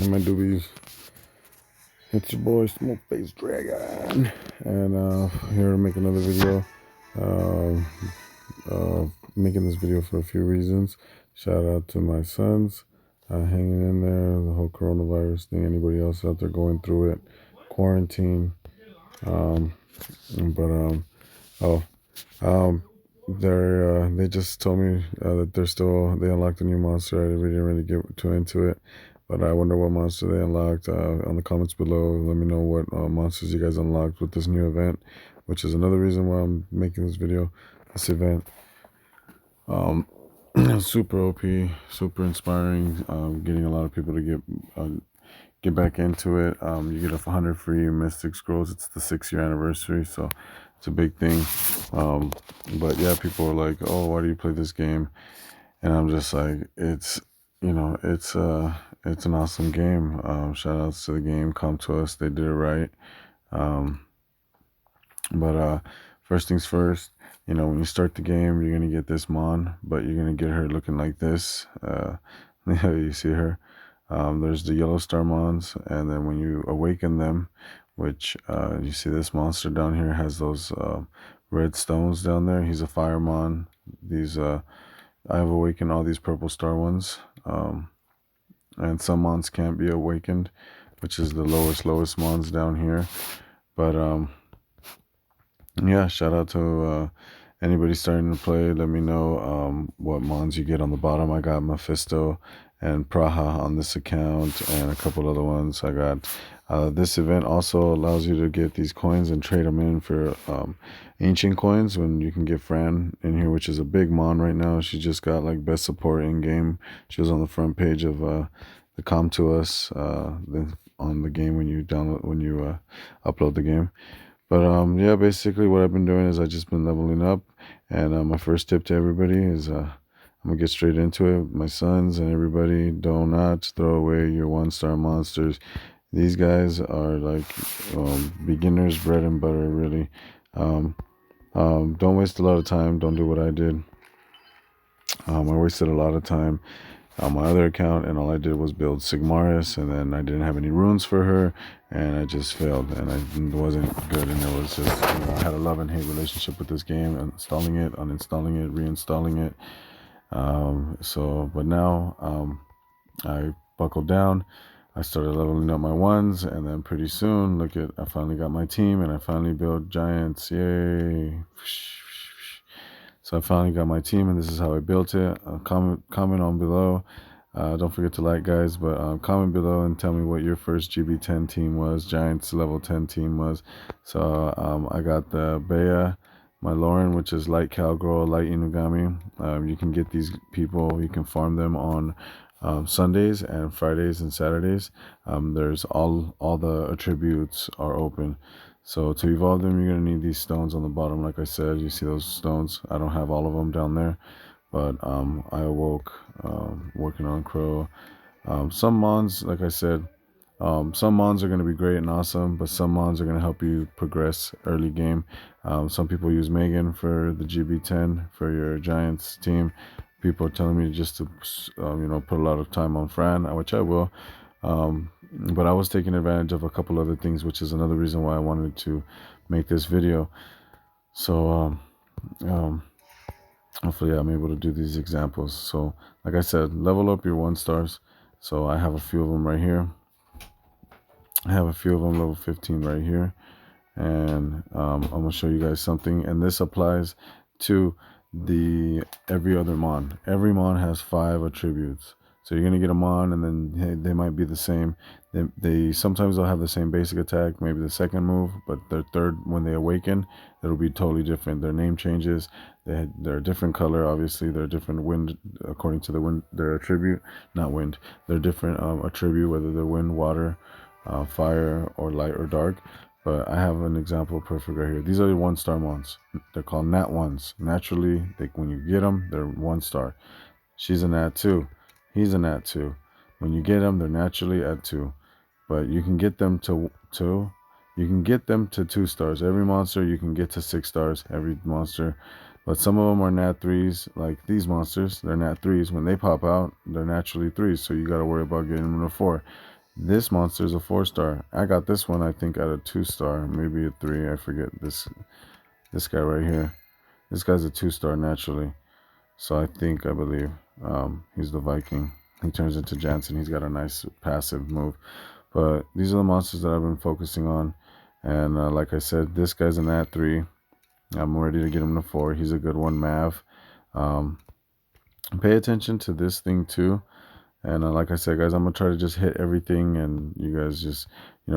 Hey my doobies, it's your boy Smoke Face Dragon, and here to make another video. Making this video for a few reasons. Shout out to my sons, hanging in there, the whole coronavirus thing. Anybody else out there going through it, quarantine. Um, but oh, they just told me that they unlocked a new monster. We didn't really get too into it, but I wonder what monster they unlocked. On the comments below, let me know what monsters you guys unlocked with this new event, which is another reason why I'm making this video. This event, super OP, super inspiring. Getting a lot of people to get back into it. You get 100 free Mystic Scrolls. It's the 6-year anniversary, so it's a big thing. But yeah, people are like, "Oh, why do you play this game?" And I'm just like, it's an awesome game. Shout outs to the game. Come to us. They did it right. But first things first, when you start the game, you're gonna get this Mon, but you're gonna get her looking like this. You see her. There's the yellow star Mons, and then when you awaken them, which you see this monster down here has those red stones down there. He's a fire Mon. These I have awakened all these purple star ones, and some Mons can't be awakened, which is the lowest Mons down here. But yeah, shout out to anybody starting to play. Let me know what Mons you get on the bottom. I got Mephisto and Praha on this account, and a couple other ones. I got this event also allows you to get these coins and trade them in for ancient coins. When you can get Fran in here, which is a big Mon right now. She just got like best support in game. She was on the front page of the Come to Us on the game when you upload the game. But yeah, basically what I've been doing is I've just been leveling up, and my first tip to everybody is I'm gonna get straight into it. My sons and everybody, do not throw away your 1-star monsters. These guys are like beginners bread and butter, really. Don't waste a lot of time. Don't do what I did. I wasted a lot of time on my other account, and all I did was build Sigmaris, and then I didn't have any runes for her, and I just failed, and I wasn't good, and it was just, I had a love and hate relationship with this game, installing it, uninstalling it, reinstalling it. But now I buckled down. I started leveling up my ones, and then pretty soon, I finally got my team, and I finally built giants. Yay! So I finally got my team, and this is how I built it. Comment on below. Don't forget to like, guys, but comment below and tell me what your first GB10 team was, Giants level 10 team was. So I got the Bea, my Lauren, which is light Cowgirl, light Inugami. You can get these people, you can farm them on Sundays and Fridays and Saturdays. There's all the attributes are open. So to evolve them, you're going to need these stones on the bottom. Like I said, you see those stones? I don't have all of them down there, but I awoke working on Crow. Some Mons, like I said, some Mons are going to be great and awesome, but some Mons are going to help you progress early game. Some people use Megan for the GB10 for your Giants team. People are telling me just to, put a lot of time on Fran, which I will. But I was taking advantage of a couple other things, which is another reason why I wanted to make this video. So hopefully I'm able to do these examples. So like I said, level up your 1-stars. So I have a few of them right here. I have a few of them level 15 right here, and I'm gonna show you guys something, and this applies to every other Mon. Every Mon has 5 attributes. So you're gonna get a Mon, and then they might be the same. They sometimes they'll have the same basic attack, maybe the second move, but their third, when they awaken, it'll be totally different. Their name changes. They're a different color. Obviously, they're different wind according to their attribute, not wind. They're different attribute, whether they're wind, water, fire, or light or dark. But I have an example perfect right here. These are the 1-star Mons. They're called Nat 1s. Naturally, when you get them, they're 1-star. She's a Nat 2. He's a Nat 2. When you get them, they're naturally at 2. But you can get them to 2. You can get them to 2 stars. Every monster you can get to 6 stars. Every monster. But some of them are Nat 3s, like these monsters. They're Nat 3s. When they pop out, they're naturally 3s. So you got to worry about getting them to 4. This monster is a 4-star. I got this one, I think, at a 2-star, maybe a 3. I forget. This guy right here. This guy's a 2-star naturally. So I believe, he's the Viking. He turns into Jansen. He's got a nice passive move. But these are the monsters that I've been focusing on. And like I said, this guy's an at 3. I'm ready to get him to 4. He's a good one, Mav. Pay attention to this thing too. And like I said, guys, I'm going to try to just hit everything. And you guys just,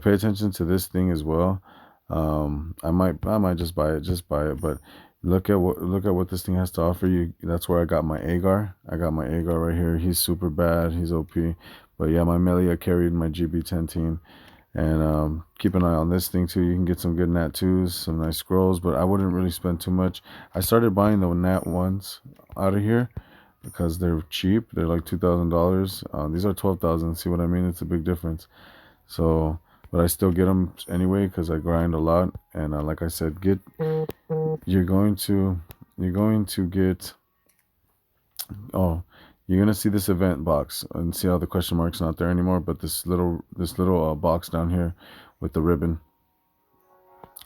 pay attention to this thing as well. I might just buy it. But look at what this thing has to offer you. That's where I got my Agar. I got my Agar right here. He's super bad. He's OP. But yeah, my Melia carried my GB10 team. And keep an eye on this thing too. You can get some good Nat 2s, some nice scrolls, but I wouldn't really spend too much. I started buying the Nat 1s out of here because they're cheap. They're like $2,000. These are 12,000. See what I mean? It's a big difference. So, but I still get them anyway because I grind a lot. And like I said, you're going to get. Oh, you're gonna see this event box and see how the question mark's not there anymore. But this little box down here with the ribbon.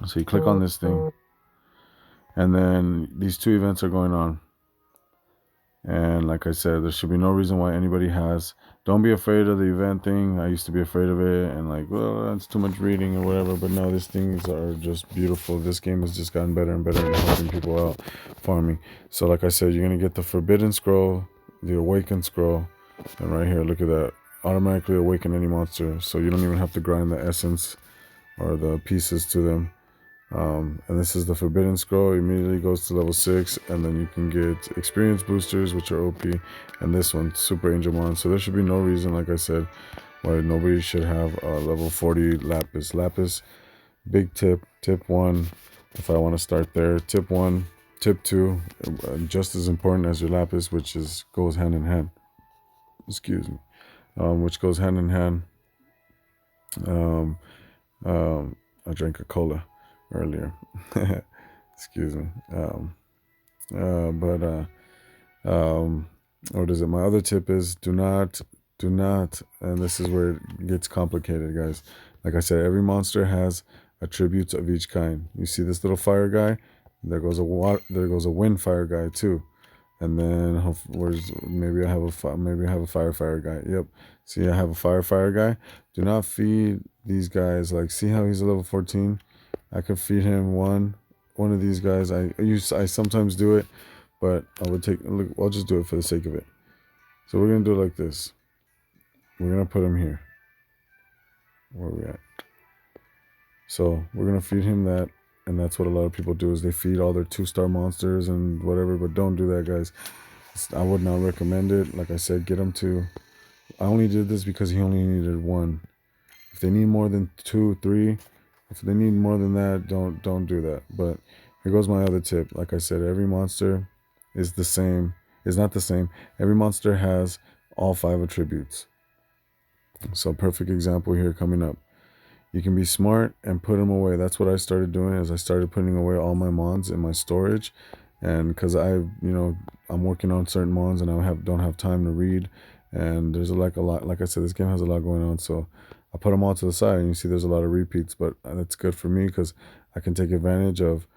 So you click on this thing, and then these 2 events are going on. And like I said, there should be no reason why anybody has. Don't be afraid of the event thing. I used to be afraid of it and like, well, that's too much reading or whatever. But no, these things are just beautiful. This game has just gotten better and better at helping people out farming. So like I said, you're going to get the Forbidden Scroll, the Awakened Scroll. And right here, look at that. Automatically awaken any monster. So you don't even have to grind the essence or the pieces to them. And this is the Forbidden Scroll. It immediately goes to level 6, and then you can get experience boosters, which are OP, and this one, Super Angelmon. So there should be no reason, like I said, why nobody should have level 40 Lapis. Big tip 1, if I want to start there. Tip 1, tip 2, just as important as your Lapis, which goes hand in hand. Excuse me. Which goes hand in hand. I drank a cola earlier. Excuse me. What is it? My other tip is do not, and this is where it gets complicated, guys. Like I said, every monster has attributes of each kind. You see this little fire guy? There goes a wind fire guy too. And then maybe I have a fire guy. Yep. See, I have a fire guy. Do not feed these guys. Like, see how he's a level 14? I could feed him one of these guys. I sometimes do it, but I'll just do it for the sake of it. So we're gonna do it like this. We're gonna put him here. Where are we at? So we're gonna feed him that, and that's what a lot of people do is they feed all their 2-star monsters and whatever. But don't do that, guys. I would not recommend it. Like I said, get him to. I only did this because he only needed 1. If they need more than 2, 3. If they need more than that, don't do that. But here goes my other tip. Like I said, every monster is not the same. Every monster has all 5 attributes. So perfect example here coming up. You can be smart and put them away. That's what I started doing is I started putting away all my mons in my storage. And because I'm working on certain mons and I don't have time to read. And there's a lot, like I said, this game has a lot going on. So I put them all to the side, and you see there's a lot of repeats, but that's good for me because I can take advantage of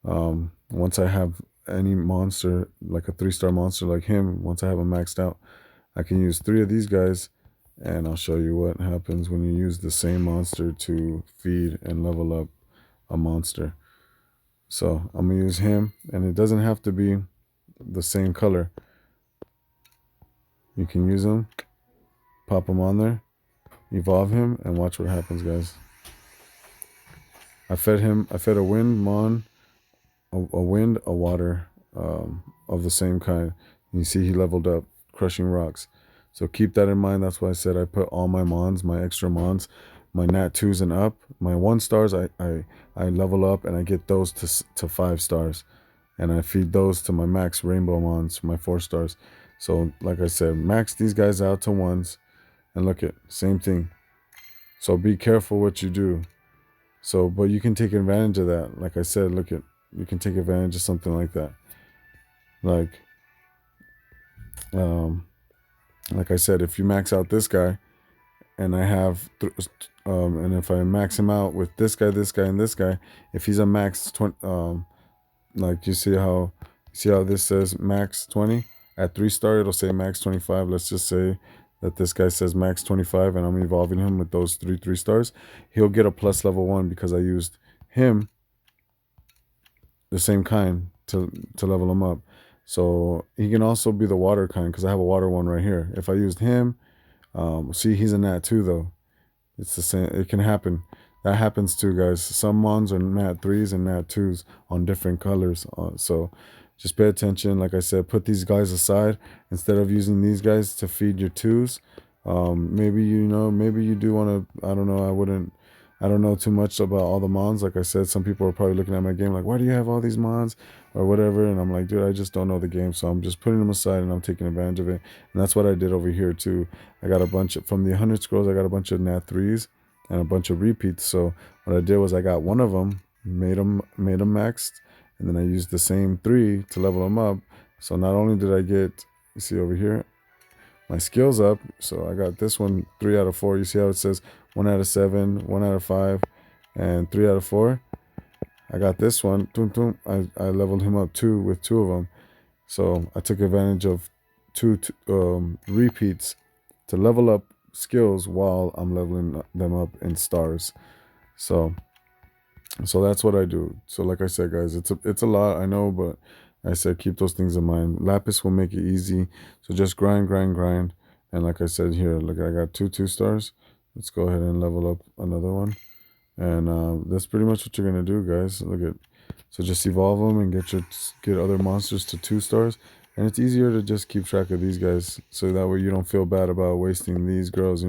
once I have any monster, like a 3-star monster like him, once I have him maxed out, I can use 3 of these guys, and I'll show you what happens when you use the same monster to feed and level up a monster. So I'm going to use him, and it doesn't have to be the same color. You can use him, pop him on there, evolve him, and watch what happens, guys. I fed a wind mon, a wind, a water, of the same kind. And you see he leveled up, crushing rocks. So keep that in mind. That's why I said I put all my mons, my extra mons, my nat 2s and up. My 1-stars, I level up and I get those to 5 stars. And I feed those to my max rainbow mons, my 4 stars. So like I said, max these guys out to 1s. And look at, same thing. So be careful what you do. So, but you can take advantage of that. Like I said, you can take advantage of something like that. Like I said, if you max out this guy and I have, and if I max him out with this guy, and this guy, if he's a max 20, like you see how this says max 20 at 3-star, it'll say max 25. Let's just say that this guy says max 25, and I'm evolving him with those 3-stars. He'll get a plus level 1 because I used him, the same kind, to level him up. So he can also be the water kind because I have a water one right here. If I used him, see, he's a nat 2 though. It's the same. It can happen. That happens too, guys. Some mons are nat 3s and nat 2s on different colors. So just pay attention. Like I said, put these guys aside instead of using these guys to feed your 2s. Maybe maybe you do want to. I don't know. I don't know too much about all the mons. Like I said, some people are probably looking at my game like, why do you have all these mons or whatever? And I'm like, dude, I just don't know the game. So I'm just putting them aside and I'm taking advantage of it. And that's what I did over here too. I got a bunch from the 100 scrolls. I got a bunch of nat 3s and a bunch of repeats. So what I did was I got one of them, made them maxed, and then I used the same 3 to level them up. So not only did I get, you see over here, my skills up. So I got this one 3 out of 4. You see how it says 1 out of 7, 1 out of 5, and 3 out of 4. I got this one. I leveled him up 2 with 2 of them. So I took advantage of 2 repeats to level up skills while I'm leveling them up in stars. So that's what I do. So like I said, guys, it's a lot, I know, but I said keep those things in mind. Lapis will make it easy. So just grind. And like I said here, look, I got 2-stars. Let's go ahead and level up another one. And that's pretty much what you're gonna do, guys. Look at, so just evolve them and get other monsters to 2-stars. And it's easier to just keep track of these guys, so that way you don't feel bad about wasting these girls,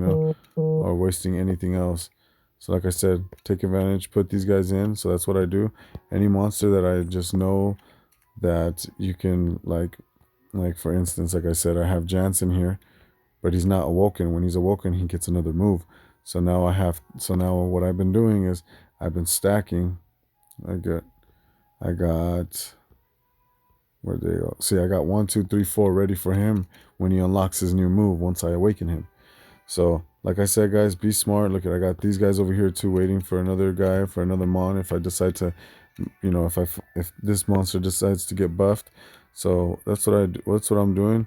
or wasting anything else. So like I said, take advantage, put these guys in. So that's what I do. Any monster that I just know that you can, like for instance, like I said, I have Jansen here, but he's not awoken. When he's awoken, he gets another move. So now what I've been doing is I've been stacking. I got, where'd they go? See, I got 1, 2, 3, 4 ready for him when he unlocks his new move once I awaken him. So, like I said, guys, be smart. Look, I got these guys over here too, waiting for another guy, for another mon. If I decide to, if this monster decides to get buffed. So that's what I'm doing.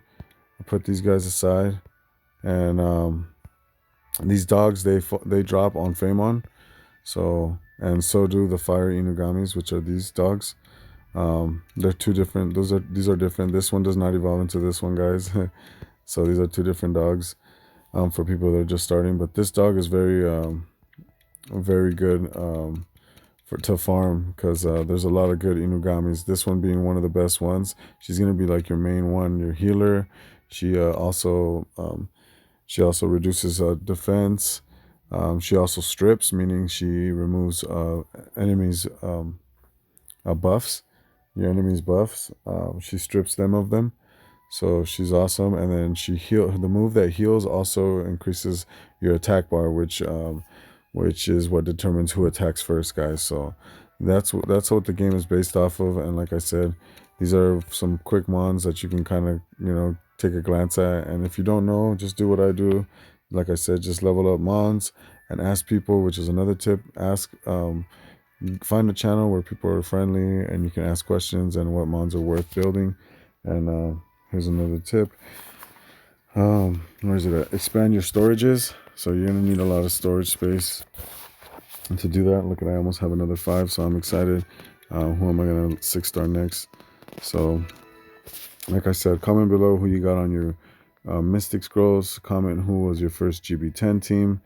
I put these guys aside, and these dogs they drop on Famon. So, and so do the fire Inugamis, which are these dogs. They're 2 different. These are different. This one does not evolve into this one, guys. So these are 2 different dogs. For people that are just starting, but this dog is very good to farm, because there's a lot of good Inugamis. This one being one of the best ones. She's gonna be like your main one, your healer. She also reduces defense. She also strips, meaning she removes enemies buffs. Your enemies buffs. She strips them of them. So she's awesome. And then the move that heals also increases your attack bar, which is what determines who attacks first, guys. So that's what the game is based off of. And like I said, these are some quick mons that you can kind of take a glance at. And if you don't know, just do what I do. Like I said, just level up mons and ask people, which is another tip. Find a channel where people are friendly and you can ask questions and what mons are worth building. And here's another tip. Where is it at? Expand your storages. So you're gonna need a lot of storage space. And to do that, look at, I almost have another 5, so I'm excited. Who am I gonna 6-star next? So, like I said, comment below who you got on your Mystic Scrolls. Comment who was your first GB10 team.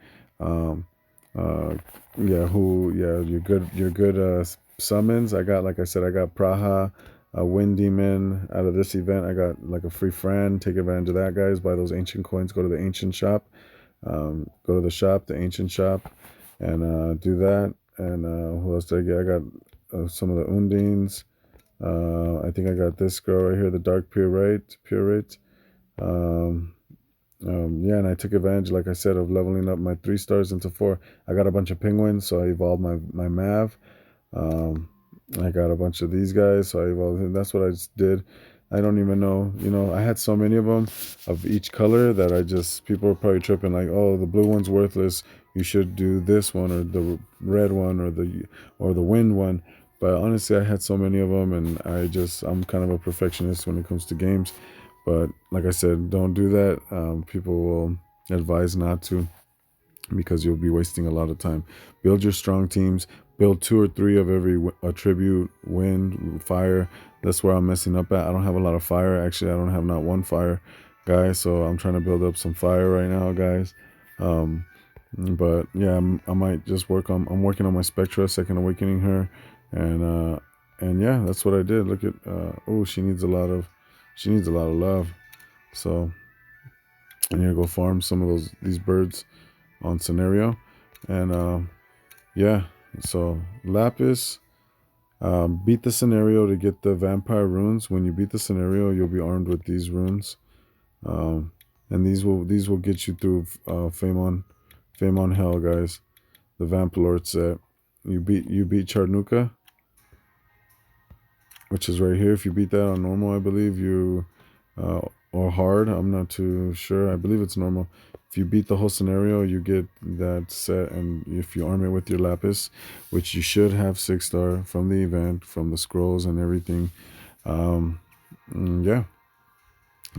Your good summons. I got, like I said, I got Praha, Wind Demon. Out of this event, I got like a free friend. Take advantage of that, guys. Buy those ancient coins. Go to the ancient shop. Go to the shop, the ancient shop, and do that. And who else did I get? I got some of the Undines. I think I got this girl right here, the Dark Purite. And I took advantage, like I said, of leveling up my 3-stars into 4. I got a bunch of penguins, so I evolved my Mav. I got a bunch of these guys, so I evolved him. That's what I just did. I don't even know. You know, I had so many of them of each color that people are probably tripping like, oh, the blue one's worthless. You should do this one or the red one or the wind one. But honestly, I had so many of them, and I'm kind of a perfectionist when it comes to games. But like I said, don't do that. People will advise not to, because you'll be wasting a lot of time. Build your strong teams. Build 2 or 3 of every attribute: wind, fire. That's where I'm messing up at. I don't have a lot of fire. Actually, I don't have not one fire, guys. So I'm trying to build up some fire right now, guys. But yeah, I might just I'm working on my Spectra, second awakening her, and yeah, that's what I did. Look at oh, she needs a lot of love. So I need to go farm some of these birds on scenario, and yeah. So Lapis, beat the scenario to get the vampire runes. When you beat the scenario, you'll be armed with these runes, um, and these will get you through Fame on Hell, guys. The Vamp Lord set. You beat Charnuka, which is right here. If you beat that on normal, I believe or hard. I'm not too sure. I believe it's normal. If you beat the whole scenario, you get that set, and if you arm it with your Lapis, which you should have 6-star from the event, from the scrolls and everything. Yeah.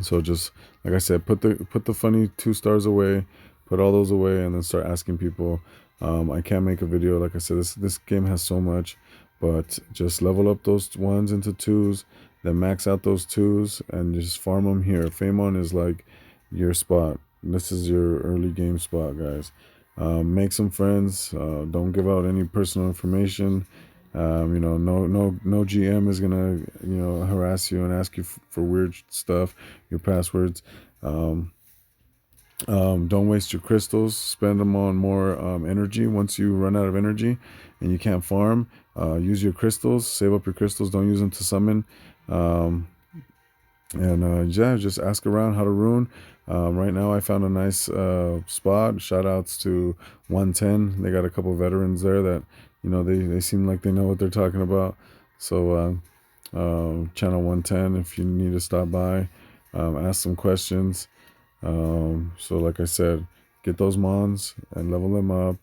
So just like I said, put the funny 2 stars away, put all those away, and then start asking people. I can't make a video, like I said. This game has so much, but just level up those 1s into 2s, then max out those 2s, and just farm them here. Famon is like your spot. This is your early game spot, guys. Make some friends. Don't give out any personal information. You know, no GM is gonna, you know, harass you and ask you for weird stuff, your passwords. Don't waste your crystals. Spend them on more energy. Once you run out of energy and you can't farm, use your crystals. Save up your crystals. Don't use them to summon. Yeah, just ask around how to rune. Right now I found a nice spot. Shout outs to 110. They got a couple veterans there that, you know, they seem like they know what they're talking about. So channel 110, if you need to stop by, ask some questions. So like I said, get those Mons and level them up.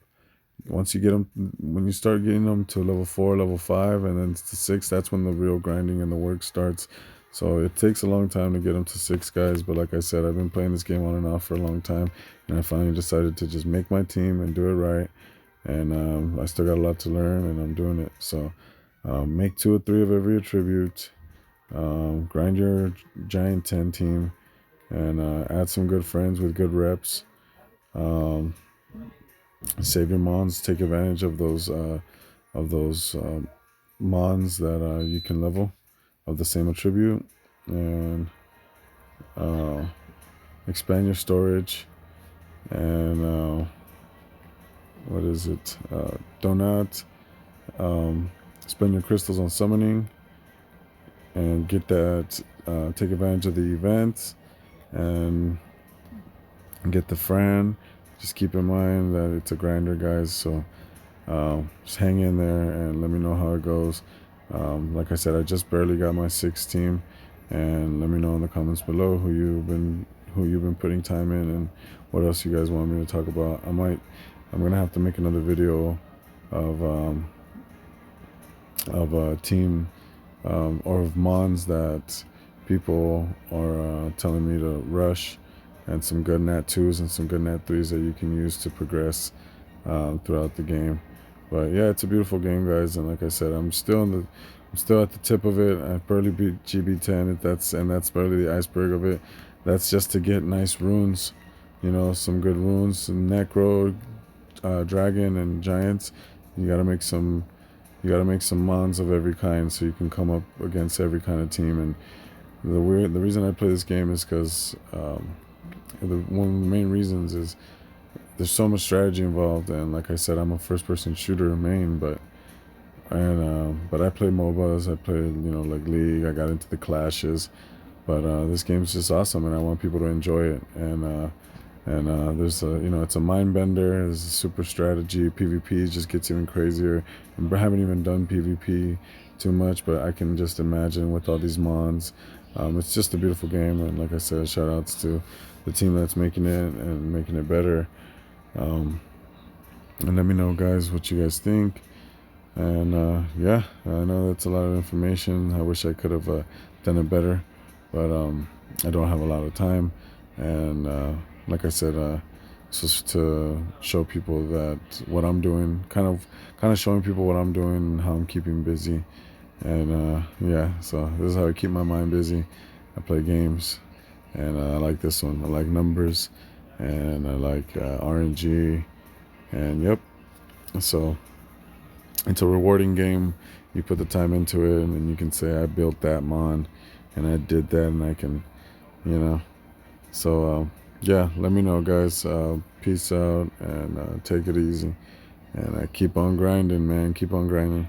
Once you get them, when you start getting them to level 4, level 5, and then to 6, that's when the real grinding and the work starts. So it takes a long time to get them to 6, guys. But like I said, I've been playing this game on and off for a long time, and I finally decided to just make my team and do it right. And I still got a lot to learn, and I'm doing it. So make 2 or 3 of every attribute. Grind your giant 10 team, and add some good friends with good reps. Save your Mons. Take advantage of those Mons that you can level of the same attribute, and expand your storage. And what is it? Do not spend your crystals on summoning, and get that. Take advantage of the events and get the Fran. Just keep in mind that it's a grinder, guys. So just hang in there and let me know how it goes. Like I said, I just barely got my 6th team, and let me know in the comments below who you've been putting time in, and what else you guys want me to talk about. I'm gonna have to make another video of a team or of Mons that people are telling me to rush, and some good nat 2s and some good nat 3s that you can use to progress throughout the game. But yeah, it's a beautiful game, guys, and like I said, I'm still at the tip of it. I barely beat GB10. That's barely the iceberg of it. That's just to get nice runes, you know, some good runes, some necro, dragon, and giants. You gotta make some Mons of every kind, so you can come up against every kind of team. And the reason I play this game is because one of the main reasons is there's so much strategy involved, and like I said, I'm a first-person shooter main, but I play MOBAs. I play, you know, like League. I got into the clashes, but this game's just awesome, and I want people to enjoy it. And there's you know, it's a mind bender. There's a super strategy. PvP just gets even crazier. I haven't even done PvP too much, but I can just imagine with all these Mons, It's just a beautiful game, and like I said, shout outs to the team that's making it and making it better. And let me know, guys, what you guys think. And yeah, I know that's a lot of information. I wish I could have done it better, but I don't have a lot of time. And like I said, it's just to show people that what I'm doing, kind of showing people what I'm doing and how I'm keeping busy. And yeah, so this is how I keep my mind busy. I play games, and I like this one. I like numbers, and I like RNG, and yep. So it's a rewarding game. You put the time into it, and then you can say I built that mon, and I did that, and I can, you know. So yeah, let me know, guys. Peace out, and take it easy, and keep on grinding, man. Keep on grinding.